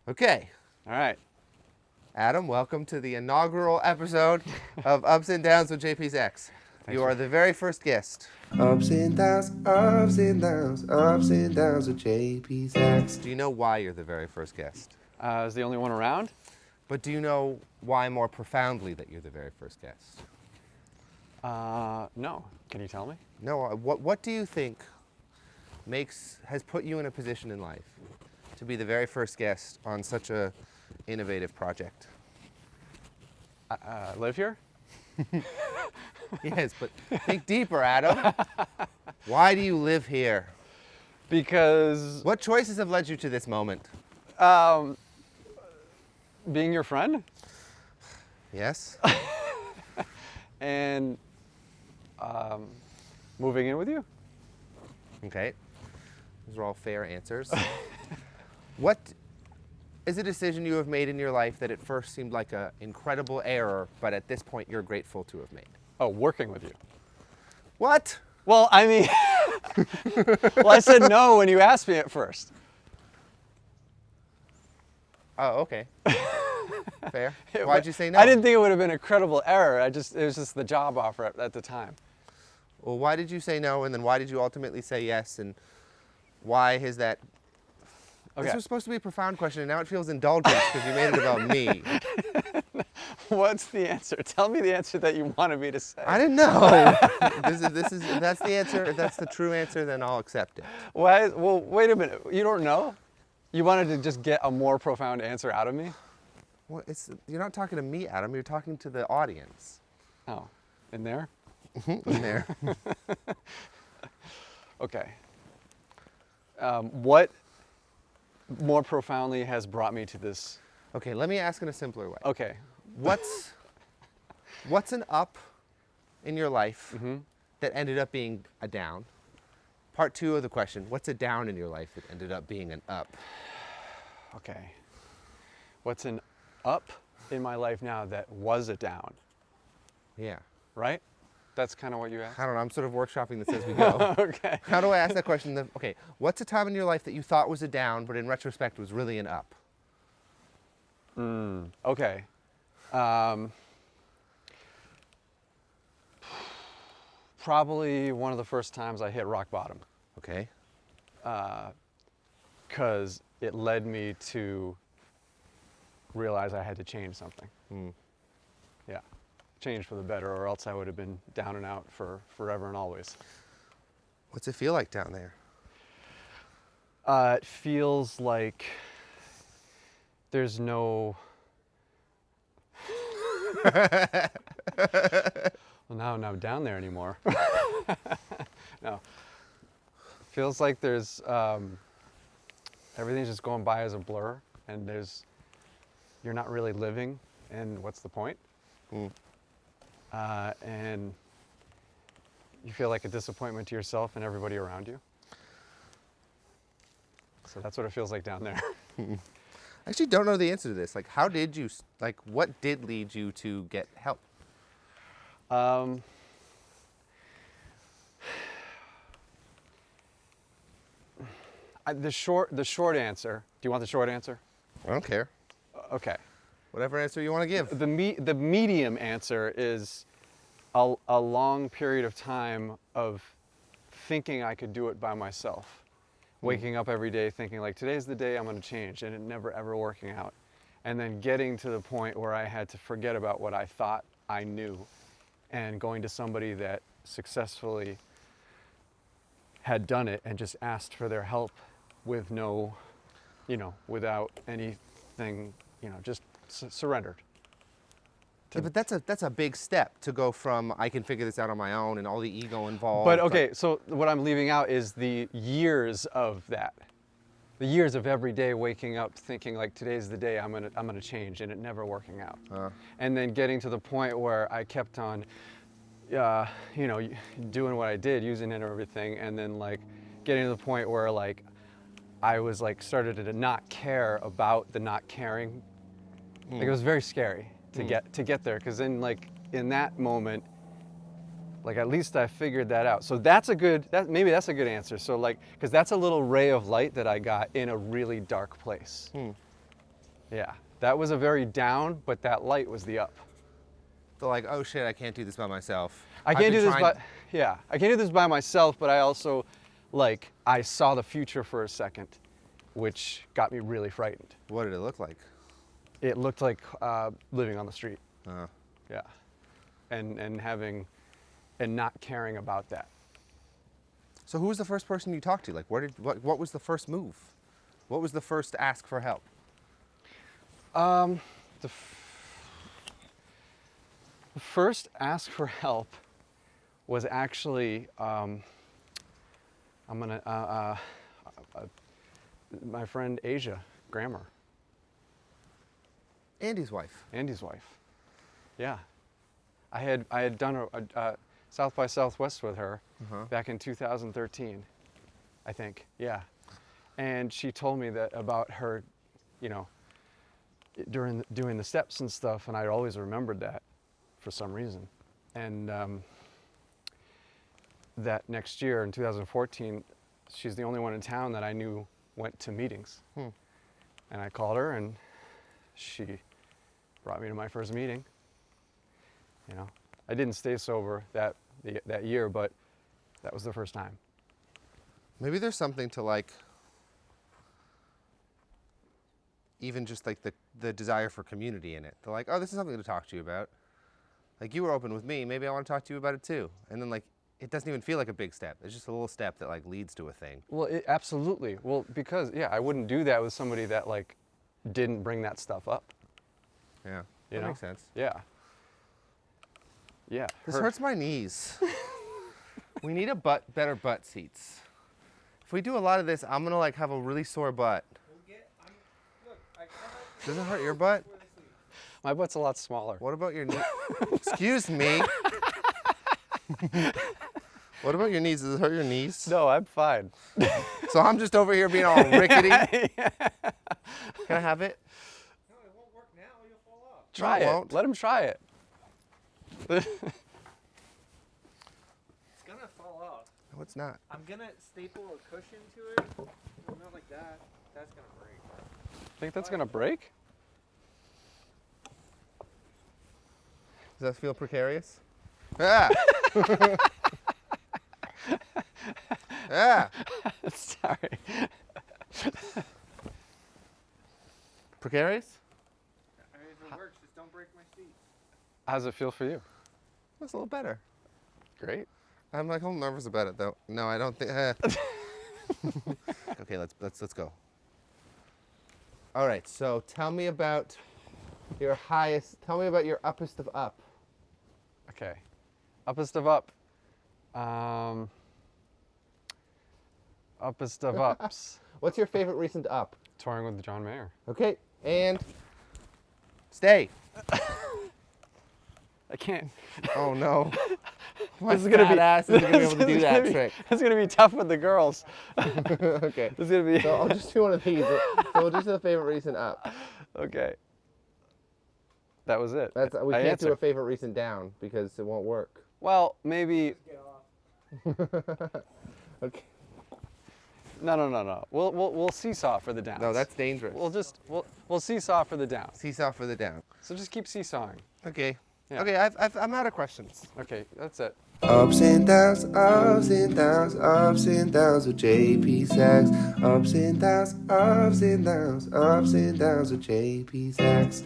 Okay, All right. Adam, welcome to the inaugural episode of Ups and Downs with JP Saxe. You are the very first guest. Ups and downs, ups and downs, ups and downs with JP Saxe. Do you know why you're the very first guest? I was the only one around. But do you know why more profoundly that you're the very first guest? No. Can you tell me? No, what do you think has put you in a position in life to be the very first guest on such a innovative project? Live here? Yes, but think deeper, Adam. Why do you live here? Because What choices have led you to this moment? being your friend Yes? and moving in with you. Okay. Those are all fair answers. What is a decision you have made in your life that at first seemed like an incredible error, but at this point you're grateful to have made? Oh, working with you. What? Well, I mean, well, I said no when you asked me at first. Oh, okay. Fair. Why'd you say no? I didn't think it would have been a credible error. It was just the job offer at the time. Well, why did you say no, and then why did you ultimately say yes, and why is that? Okay. This was supposed to be a profound question, and now it feels indulgent because you made it about me. What's the answer? Tell me the answer that you wanted me to say. I didn't know. If that's the answer. If that's the true answer, then I'll accept it. Why? Well, wait a minute. You don't know? You wanted to just get a more profound answer out of me? Well, you're not talking to me, Adam. You're talking to the audience. Oh, in there? In there. Okay. What more profoundly has brought me to this? Okay, let me ask in a simpler way. Okay. What's an up in your life that ended up being a down? Part two of the question, what's a down in your life that ended up being an up? Okay. What's an up in my life now that was a down? Yeah. Right? That's kind of what you asked? I don't know, I'm sort of workshopping this as we go. Okay. How do I ask that question? Okay, what's a time in your life that you thought was a down, but in retrospect was really an up? Okay. Probably one of the first times I hit rock bottom, Okay. because it led me to realize I had to change something. Yeah, change for the better, or else I would have been down and out for forever and always. What's it feel like down there? It feels like there's no. Well, now I'm not down there anymore. No. Feels like there's everything's just going by as a blur, and you're not really living, and what's the point? And you feel like a disappointment to yourself and everybody around you. So that's what it feels like down there. I actually don't know the answer to this. What did lead you to get help? The short answer. Do you want the short answer? I don't care. Okay. Whatever answer you want to give. The medium answer is a long period of time of thinking I could do it by myself. Waking up every day thinking like, today's the day I'm going to change, and it never ever working out. And then getting to the point where I had to forget about what I thought I knew and going to somebody that successfully had done it and just asked for their help with no, without anything, just surrendered. Yeah, but that's a big step to go from I can figure this out on my own and all the ego involved. But okay, so what I'm leaving out is the years of that. The years of every day waking up thinking like today's the day I'm gonna change, and it never working out. And then getting to the point where I kept on doing what I did, using it and everything, and then like getting to the point where like I was like started to not care about the not caring. Like it was very scary to get there, because then like in that moment, like at least I figured that out. So maybe that's a good answer. So like, because that's a little ray of light that I got in a really dark place. Yeah, that was a very down, but that light was the up. They're like, oh shit, I can't do this by myself. I I've can't been do this trying- I can't do this by myself, but I also, like, I saw the future for a second, which got me really frightened. What did it look like? It looked like living on the street. Uh, Yeah, and having, and not caring about that. so who was the first person you talked to? Like, what was the first move? What was the first ask for help? The first ask for help was actually my friend Asia Grammer, Andy's wife. Andy's wife. Yeah, I had done a South by Southwest with her back in 2013, I think. Yeah, and she told me that about her, you know, during doing the steps and stuff, and I always remembered that for some reason. And that next year in 2014, she's the only one in town that I knew went to meetings. And I called her, and she brought me to my first meeting. You know, I didn't stay sober that year, but that was the first time. Maybe there's something to like, even just like the desire for community in it. They're like, oh, this is something to talk to you about. Like, you were open with me, maybe I want to talk to you about it too. And then like, it doesn't even feel like a big step. It's just a little step that like leads to a thing. Well, absolutely. Well, because yeah, I wouldn't do that with somebody that like didn't bring that stuff up. Yeah, You that know? makes sense. Yeah. Yeah. This hurts my knees. We need better butt seats. If we do a lot of this, I'm gonna like have a really sore butt. Does it hurt your butt? My butt's a lot smaller. What about your knee? Excuse me. What about your knees? Does it hurt your knees? No, I'm fine. So I'm just over here being all rickety. Can I have it? No, it won't work now. You'll fall off. Try No, it it. won't. Let him try it. It's gonna fall off. No, it's not. I'm gonna staple a cushion to it. No, not like that. That's gonna break. Think that's gonna break? Does that feel precarious? Ah! Ah! Sorry. Precarious? I mean, if it works, just don't break my seat. How's it feel for you? That's a little better. Great. I'm like a little nervous about it though. No, I don't think. Okay, let's go. All right. So tell me about your highest. Tell me about your uppest of up. Okay. Uppest of up. Uppest of ups. What's your favorite recent up? Touring with John Mayer. Okay, and stay. I can't. Oh no. My This is gonna fat be. ass isn't gonna be able to this do is that gonna be- trick. It's gonna be tough with the girls. Okay. It's gonna be. So I'll just do one of these. So we'll just do the favorite recent up. Okay. That was it. That's we I can't do answered. a favorite recent down because it won't work. Well, maybe. Get off. Okay. No. We'll seesaw for the downs. No, that's dangerous. We'll seesaw for the downs. Seesaw for the down. So just keep seesawing. Okay. Yeah. Okay, I'm out of questions. Okay, that's it. Ups and downs, ups and downs, ups and downs with JP Saxe. Ups and downs, ups and downs, ups and downs with JP Saxe.